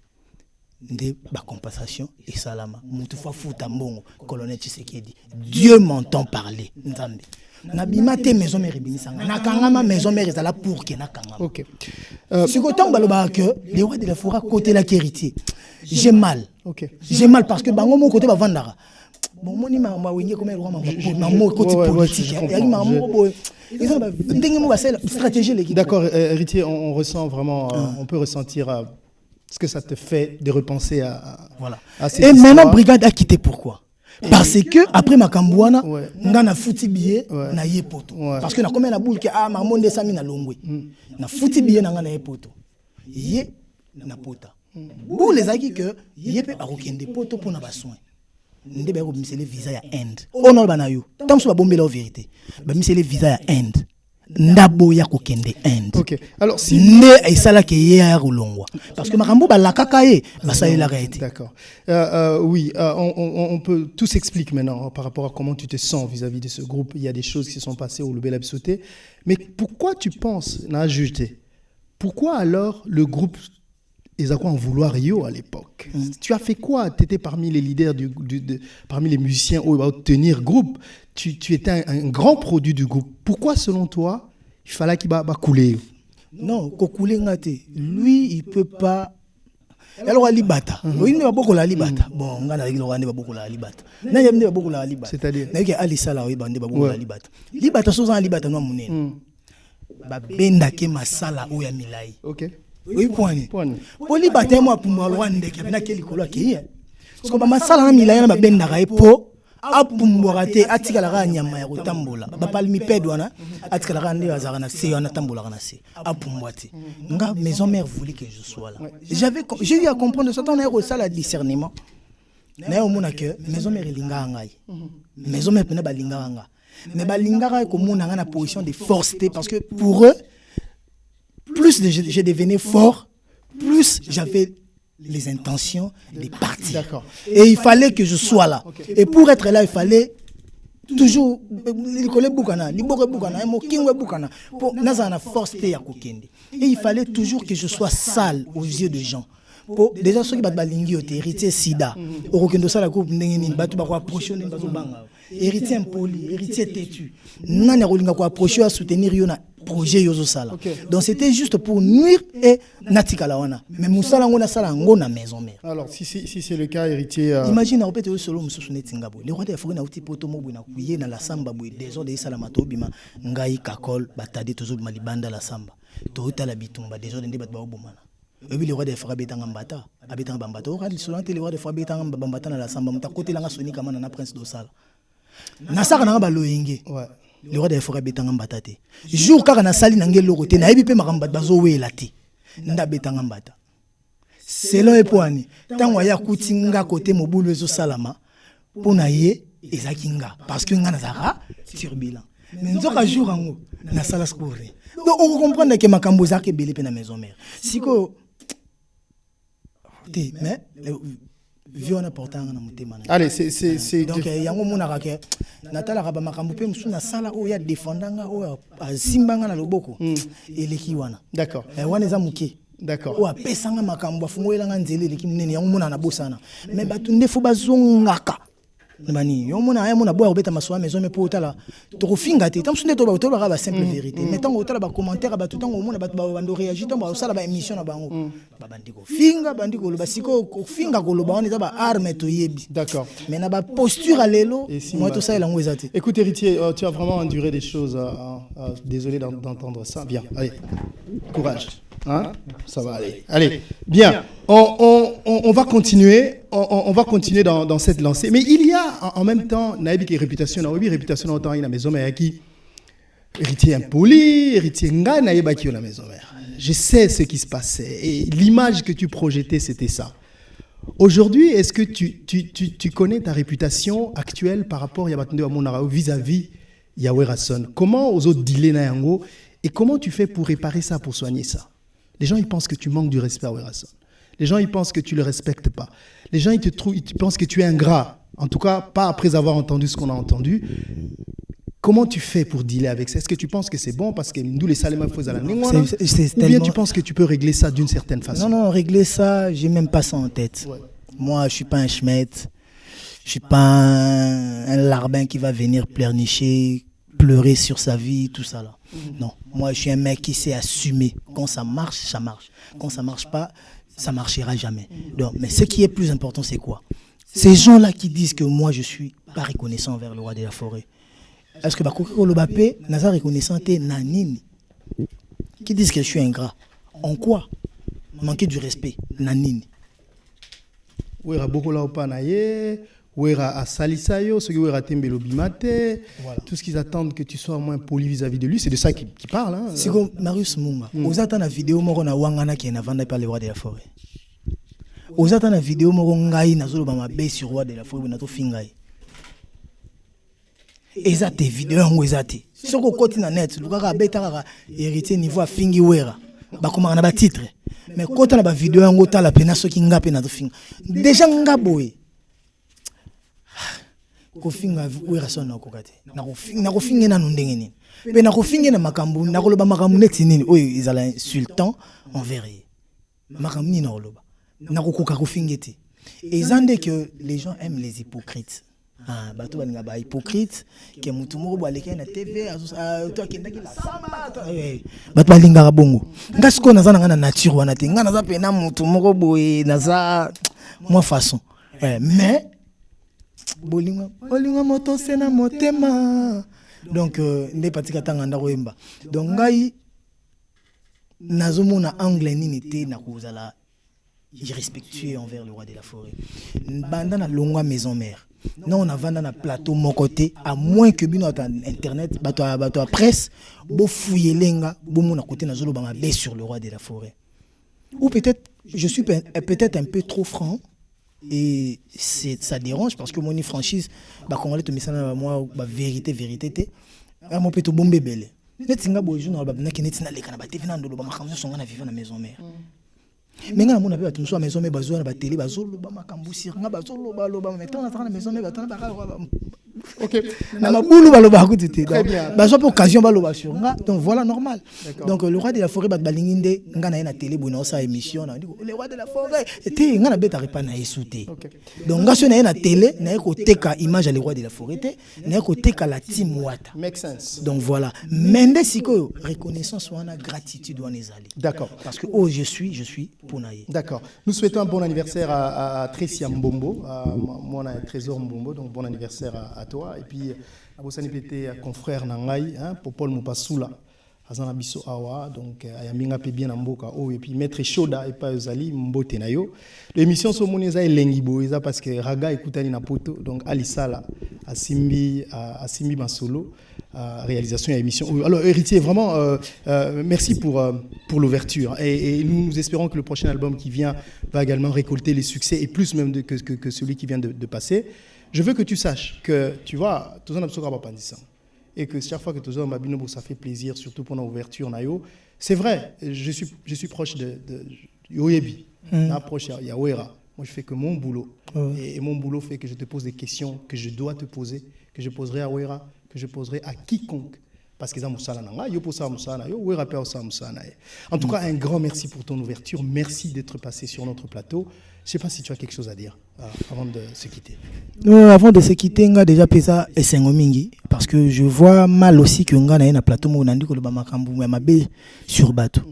Nde ba compensation et salama. Mutu fa futa mbongo colonel Tshisekedi. Dieu m'entend parler. Nzambe. Nabima te maison mère binisanga nakangama maison mère ezala pour que nakangama. OK. Si autant baloba que les rois de la forêt côté la héritier. J'ai mal. OK. J'ai mal parce que bango mon côté ba vandara. Bon moni ma wenye comme roi ma mo côté politique. Ya ma mo boy. Ils ont ndenge mo ba stratégie l'équipe. D'accord, héritier, on ressent vraiment on peut ressentir ce que ça te fait de repenser à voilà. À cette et histoire. maintenant brigade a quitté pourquoi? Parce que après ma kambouana nga na futi billet na yepoto parce que na combien na boule que maman de sami na longwe na futi billet na nga na yepoto ye na pota boule ezaki que yepe akokende poto pona ba soin ndebe ko misele visa ya Inde ono bana yo tant so ba bombela la vérité ba misele visa ya Inde ndabo ya kokende Inde. OK. Alors si ne esala ke ya rolongwa parce que makambo ba lakaka ye basali la réalité. D'accord. Oui, on peut tout s'explique maintenant par rapport à comment tu te sens vis-à-vis de ce groupe. Il y a des choses qui se sont passées au Lubela sauté. Mais pourquoi tu penses n'a ajouté? Pourquoi alors le groupe ils ont quoi en vouloir Rio à l'époque? Tu as fait quoi? Tu étais parmi les leaders parmi les musiciens où il va tenir groupe. Tu étais un grand produit du groupe. Pourquoi, selon toi, il fallait qu'il va couler? Non, couler ngate. Lui, il peut pas. Alors libata. Oui, il ne va pas couler libata. Bon, on a dit qu'il va pas couler libata. Non, il ne va pas couler libata. C'est-à-dire. Il y a Ali Salah, il va pas couler libata. Libata, c'est un libata non monnaie. Ba benda ke masala o ya milai. OK. Oui, point. Pour libata moi pour moi Rwanda qui na keli kolo ki. Parce que ba masala na milai na ba benda ka po. Apumborate atikala ka nyama ya kotambola ba palmi pedwana atikala ka ndi bazaka na se yana tambola kana se apumbwati nga maison mère voulait que je sois là. J'ai eu à comprendre ça on a eu ça la discernement na yo mona que maison mère linga ngai maison mère pena ba linga nga mais ba linga ko mona nga na position de force parce que pour eux plus je devenais fort plus j'avais les intentions des partis. D'accord. Et il fallait que je sois là. Okay. Et pour être là, il fallait toujours et il fallait toujours que je sois sale aux yeux des gens déjà ceux qui bat balingi héritier sida okokendo sala ko ndenge nini bato ba ko approcher ndenge bazo banga héritier impoli héritier têtu nani akolinga ko approcher à soutenir yo na projet yozo sala donc c'était juste pour nuire et natika la wana mais musala ngona sala ngona maison mère. Alors si c'est le cas héritier imagine en fait solo mususu netinga bo le roi de Forêt na uti poto mo na kuye na la samba bo des ordres de sala matobima ngai kakol batade tozo bima libanda la samba to utala bitumba des ordres ndebat ba obomana. Et puis le roi des Forêts betanga mbata abetanga bambata o rali solante le roi des Forêts betanga bambata na la samba muta côté langa soni kama na prince dosala na saka na ba loyenge ouais le roi des Forêts betanga mbata te jour kaka na sali na ngelo côté na yebi pe makamba bazo wela te nda betanga mbata selon epoani tango ya kutinga côté mobulu ezo salama pona ye ezakinga parce que nga na zara turbulent mais nzoka jour ango na sala skori donc on comprend que makambo zake belé pe na maison mère siko mais vieux na portanga na mutema. Allez, c'est donc yango monaka ke natala ka ba makambo pe musu na sala o ya défendanga o simbanga na loboko eleki wana. D'accord. Wana za muke. D'accord. O apesanga makambo afungoyelanga nzele eleki munene yango mona na bosana mais batu ndefo bazongaka mani yo mona aya mona boya obeta masoa maison mais pour tala to finga te tamsunde to ba to ba simple vérité mais tango tala ba commentaire ba tout tango mona ba bando réagir tango sala ba émission na bango ba bandiko finga bandiko lo basiko ko finga ko lo ba on ba arme to yebi. D'accord. Mais na ba posture à lelo moi tout ça il en ezate. Écoute héritier, tu as vraiment enduré des choses désolé d'entendre ça. Bien. Allez. Courage. Hein? Ça va aller. Allez, bien. On va continuer. On va continuer dans cette lancée. Mais il y a en même temps, naïbi qui réputation, naïbi réputation en temps il a maison mère qui héritier impoli, héritier nga naïba qui la maison mère. Je sais ce qui se passait et l'image que tu projetais c'était ça. Aujourd'hui, est-ce que tu connais ta réputation actuelle par rapport à mon vis-à-vis Yahweh Rasson? Comment aux autres dealer na yango et comment tu fais pour réparer ça, pour soigner ça? Les gens, ils pensent que tu manques du respect à Werrason. Les gens, ils pensent que tu ne le respectes pas. Les gens, ils pensent que tu es ingrat. En tout cas, pas après avoir entendu ce qu'on a entendu. Comment tu fais pour dealer avec ça? Est-ce que tu penses que c'est bon parce que nous, les Salémans, faut la ou bien tu penses que tu peux régler ça d'une certaine façon? Non, régler ça, j'ai même pas ça en tête. Ouais. Moi, je ne suis pas un schmette. Je ne suis pas un larbin qui va venir pleurnicher, pleurer sur sa vie, tout ça là. Non, moi je suis un mec qui sait assumer. Quand ça marche, ça marche. Quand ça marche pas, ça marchera jamais. Donc, mais ce qui est plus important, c'est quoi? Ces gens-là qui disent que moi je suis pas reconnaissant envers le roi de la forêt. Est-ce que Bakoko Lobapé n'a pas reconnaissant Nanini? Qui disent que je suis ingrat? En quoi? Manquer du respect, Nanini. Oui, beaucoup là au panaye. Ouera à Salisayo, ce qui ouera Tembelo Bimate, tout ce qu'ils attendent que tu sois moins poli vis-à-vis de lui, c'est de ça qu'ils parlent. Hein. C'est comme Marius Munga. Vous attendez la vidéo Morona Wangana qui est vendue par le roi de la forêt. Vous attendez la vidéo Morongaï Nazolo Bama Bay sur le roi de la forêt, Nato Fingaï. Ezate vidéo en Wezate. Ce qu'on continue à net, le gars a bêta hérité niveau à Fingi Wera. Bah comment on a titre. Mais quand on a la vidéo en Gota la pena ce qui n'a pas Nato Finga. Déjà Ngaboé. Kofinga Werrason na kokate na kofinga na ndenge nini pe na kofinga na makambu na koloba makambu neti nini oyo izala insultant envers makambu ni na koloba na kokoka kofinga te ezande que les gens aiment les hypocrites bato balinga ba hypocrite ke mutu moko baleka na TV to akendaki la samba bato balinga bongo ngasi ko naza na nature wana te nga naza pe na mutu moko boye naza moi façon mais bolinga moto sena motema donc ndé patika tanga ndako yemba donc ngai nazomona angle nini te na kozala irrespectueux envers le roi de la forêt banda na longwa maison mère non on a vanda na plateau mon côté à moins que bino ta internet bato à presse bo fouyelenga bo mona côté nazolo banga bé sur le roi de la forêt ou peut-être je suis peut-être un peu trop franc. Et ça dérange parce que mon franchise, bah quand on est au message moi, bah vérité té, à mon petit bon bébé. Net singa boy journal bah n'a qu'une tina les canabas TV n'ando bah ma caméra sont en vivant à la maison mère. Mais nga mon appel à tout ça maison mère bazo na ba télé bazo lo bah ma cambousir nga bazo lo bah maintenant on est à la maison mère bah Ok. Na mabulu baloba kutu te. Très bien. Bazo pour occasion baloba sur nga. Donc voilà normal. Donc le roi de la forêt bat balinginde nga na télé bona sa émission na le roi de la forêt. Té nga na beta repa na esouté. Donc nga so na télé na ko teka image le roi de la forêt té na ko teka la team Wata. Make sense. Donc voilà. Mende siko reconnaissance wana gratitude wana ezali. D'accord. Parce que je suis pour naïe. D'accord. Nous souhaitons un bon anniversaire à Tracy Mbombo, moi on a Trésor Mbombo, donc bon anniversaire à toi. Et puis à Bossani Pété, confrère Nangai, pour Paul Moupassoula, Azana Bisso Awa, donc à Yaminga Pébien Mboka, et puis Maître Choda et pas Ozali Mbote Nayo. L'émission Somoneza est Lengibo, parce que Raga écoutani na poto, donc Alisala, Asimbi Masolo. Réalisation et émission. Alors Héritier, vraiment merci pour l'ouverture et nous espérons que le prochain album qui vient va également récolter les succès et plus même que celui qui vient de passer. Je veux que tu saches que tu vois tout ça et que chaque fois que tu as un ça fait plaisir, surtout pendant l'ouverture nayo. C'est vrai, je suis proche de Yoyebi, proche de Yawera. Moi je fais que mon boulot et mon boulot fait que je te pose des questions que je dois te poser, que je poserai à Wera, que je poserai à quiconque. Parce que en tout cas, un grand merci pour ton ouverture. Merci d'être passé sur notre plateau. Je ne sais pas si tu as quelque chose à dire avant de se quitter. Non, avant de se quitter, on a déjà fait ça et c'est mingi parce que je vois mal aussi que on a un plateau où on a dit que le bamakambu est sur bateau.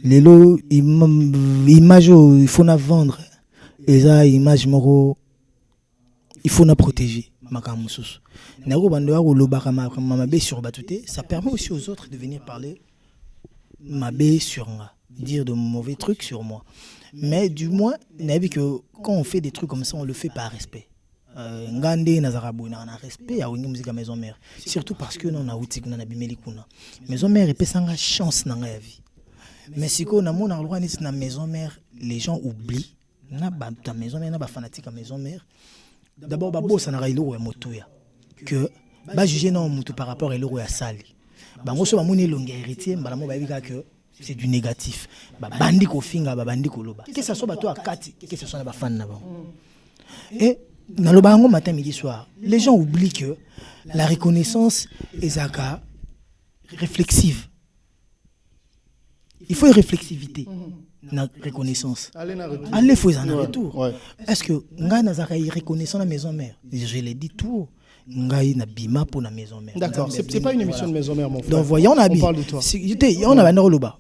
Les lots, image il faut la vendre et ça image moro il faut la protéger. Ça permet aussi aux autres de venir parler mabé sur moi, dire de mauvais trucs sur moi. Mais du moins, que quand on fait des trucs comme ça, on le fait par respect. Ngande nazarabu na respect ya wingi musique maison mère. Surtout parce que non na outik na bimeli kuna. Maison mère epesa nga chance na nga vie. Mais si ko na mona loi ni na maison mère, les gens oublient na ba ta maison mère na ba fanatique à maison mère. D'abord ba bossa na railo ya motoya. Que ba juger non mutu par rapport à l'euro ya sali. Bango so ba moni longue héritier mbala mo ba bika que c'est du négatif. Ba bandi ko finga ba bandi ko loba. Que ça soit ba to akati, que ce soit na ba fan na ba. Et dans le bango matin midi soir, les gens oublient que la reconnaissance est zaka réflexive. Il faut une réflexivité. La reconnaissance. Allez, faut un retour. Ouais. Est-ce que nga na zaka reconnaissant la maison mère? Je l'ai dit tout. Nga na bima pour la maison mère. D'accord, c'est pas une émission de maison mère mon frère. Donc voyons on parle de toi. On a un loba.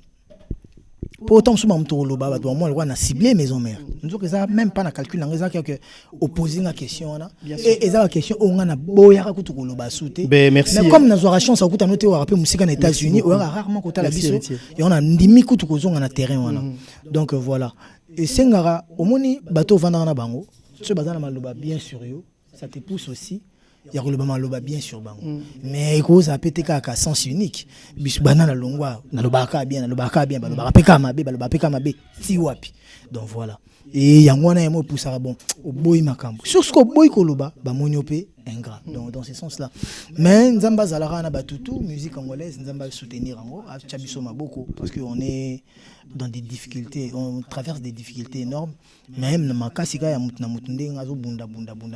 Pour autant que je loba doit moi on a ciblé maison mère. Nous que ça même pas na calcul nga que opposer la question là et ça la question on a boya ka kutu loba souté. Ben merci. Mais comme nous aura chance à kuta noter ou rappeler musique en États-Unis on a rarement kota la biso et on a ndimi kutu kozonga na terrain wana. Donc voilà. Et sengara omoni bateau vendre na bango. Ce bazana maloba bien sûr yo, ça te pousse aussi. Il y a le maloba bien sûr bango. Mais ko ça peut être ka sens unique. Bisu banana longwa na lobaka bien baloba peka mabe ti wapi. Donc voilà. Et yangwana yemo poussara bon au boy makambo. Sur ce ko boy ko loba ba moniope ingrat. Donc dans ce sens là. Mais nzamba zalara na batutu musique congolaise nzamba soutenir ango a chabiso maboko parce que on est dans des difficultés, on traverse des difficultés énormes. Même na makasika ya mutna mutunde ngazo bunda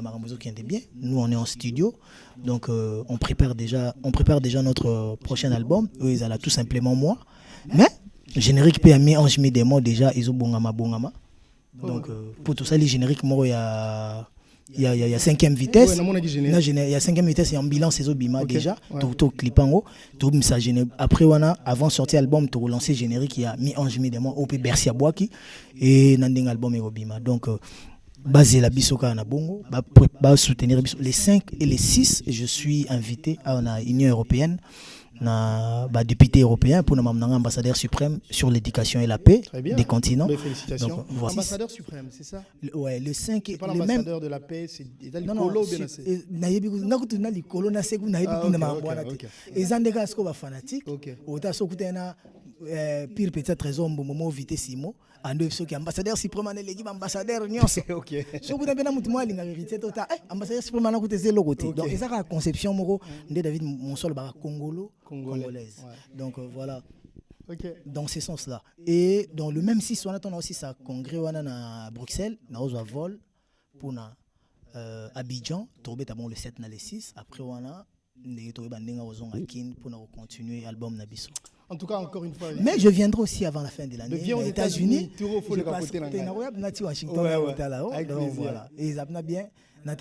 makambo zo kende bien. Nous on est en studio. Donc on prépare déjà notre prochain album. Ils allaient tout simplement moi. Mais générique peut amener en chemin des mots déjà ils ont bongama. Donc pour tout ça les génériques moi il y a cinquième vitesse. Il y a cinquième vitesse et ambulance et Obima déjà. Tout clipango, tout ça après wana avant sortir album tout relancer générique il y a mis en chemin des mots au Bercy à Boaki et nanding album et Obima. Donc basé la bisoka na bongo ba soutenir les 5 et les 6 je suis invité à la Union européenne na député européen pour notre ambassadeur suprême sur l'éducation et la paix des continents. Félicitations. Donc, voilà. Ambassadeur suprême, c'est ça? Ouais, le 5 et pas l'ambassadeur de la paix, c'est non, pire peut-être raison moment vite simo ando so ki ambassadeur suprême na legi ambassadeur nyonso OK so ku tembena mutu moi linga héritier tota ambassadeur suprême na ku teze lokoté donc ça la conception moko ndé David Monsol ba congolaise donc voilà. Dans ce sens là et dans le même sens on attend aussi ça congrès wana na Bruxelles na ozo vol pour na Abidjan, tombé d'abord le 7 na le 6. Après, on a pour continuer l'album Nabiso. En tout cas, encore une fois. Mais je viendrai aussi avant la fin de l'année. Viens aux États-Unis. Tu je passe Washington. Avec donc voilà. Et ils apprennent bien. Les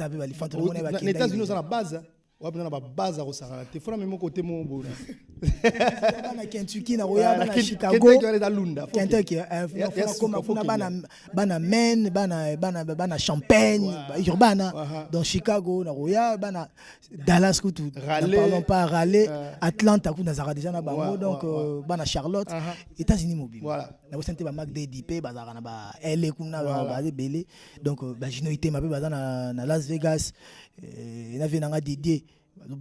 États-Unis sont la base. Ouais, on a la base à Rosara. Tu fais même côté mon beau. Na Kentucky, na Royal, na Chicago. Kentucky, bana men, bana Champagne, urbana. Dans Chicago, na Royal, bana Dallas tout. Ne parlons pas Raleigh, Atlanta kuna zara déjà na bango donc bana Charlotte, États-Unis mobile. Voilà. Na bo sente ba Mac DDP bazara na ba LA kuna ba belé. Donc ba jinoité ma pe bazana na Las Vegas. Na venanga Didier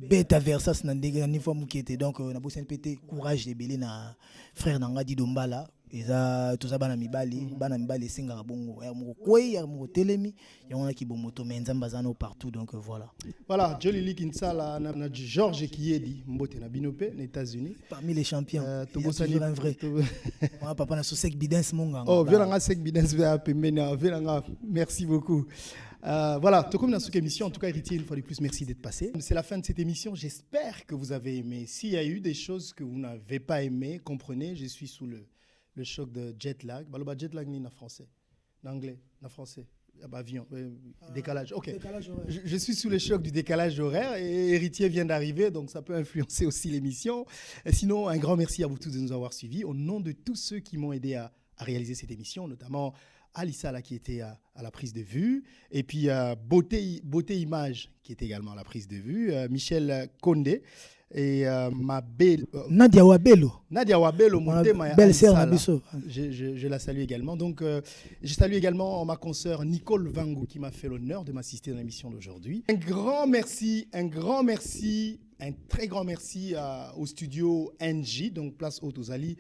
beta Versas na ndenge na niveau mukete donc na bosen pété courage de belé na frère nanga Didombala eza tout ça bana mibali singa bongo ya moko kwei ya moko telemi yona ki bomoto menza bazana partout donc voilà Jolly Lee Kinsala na George Kiyedi mbote na binope na États-Unis parmi les champions toujours un vrai moi papa na Sek Bidens monga violanga Sek Bidens va pemena violanga merci beaucoup. Voilà, tout comme dans cette émission, en tout cas, Héritier, une fois de plus, merci d'être passé. C'est la fin de cette émission. J'espère que vous avez aimé. S'il y a eu des choses que vous n'avez pas aimées, comprenez, je suis sous le choc de jet lag. Jet lag ni en français, en anglais, en français. Avion, décalage. Ok. Décalage je suis sous le choc du décalage horaire et Héritier vient d'arriver, donc ça peut influencer aussi l'émission. Sinon, un grand merci à vous tous de nous avoir suivis. Au nom de tous ceux qui m'ont aidé à réaliser cette émission, notamment Alissa là, qui était à la prise de vue, et puis Beauté Image qui était également à la prise de vue, Michel Condé et ma belle Nadia Wabelo, mon belle sœur Nabiso. Je la salue également. Donc je salue également ma consoeur Nicole Vangou qui m'a fait l'honneur de m'assister dans l'émission d'aujourd'hui. Un très grand merci au studio NJ, donc place haute aux Ali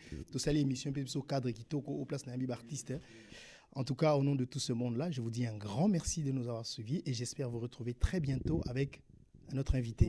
émission au cadre qui toko au place Namib artiste. En tout cas, au nom de tout ce monde-là, je vous dis un grand merci de nous avoir suivis et j'espère vous retrouver très bientôt avec un autre invité.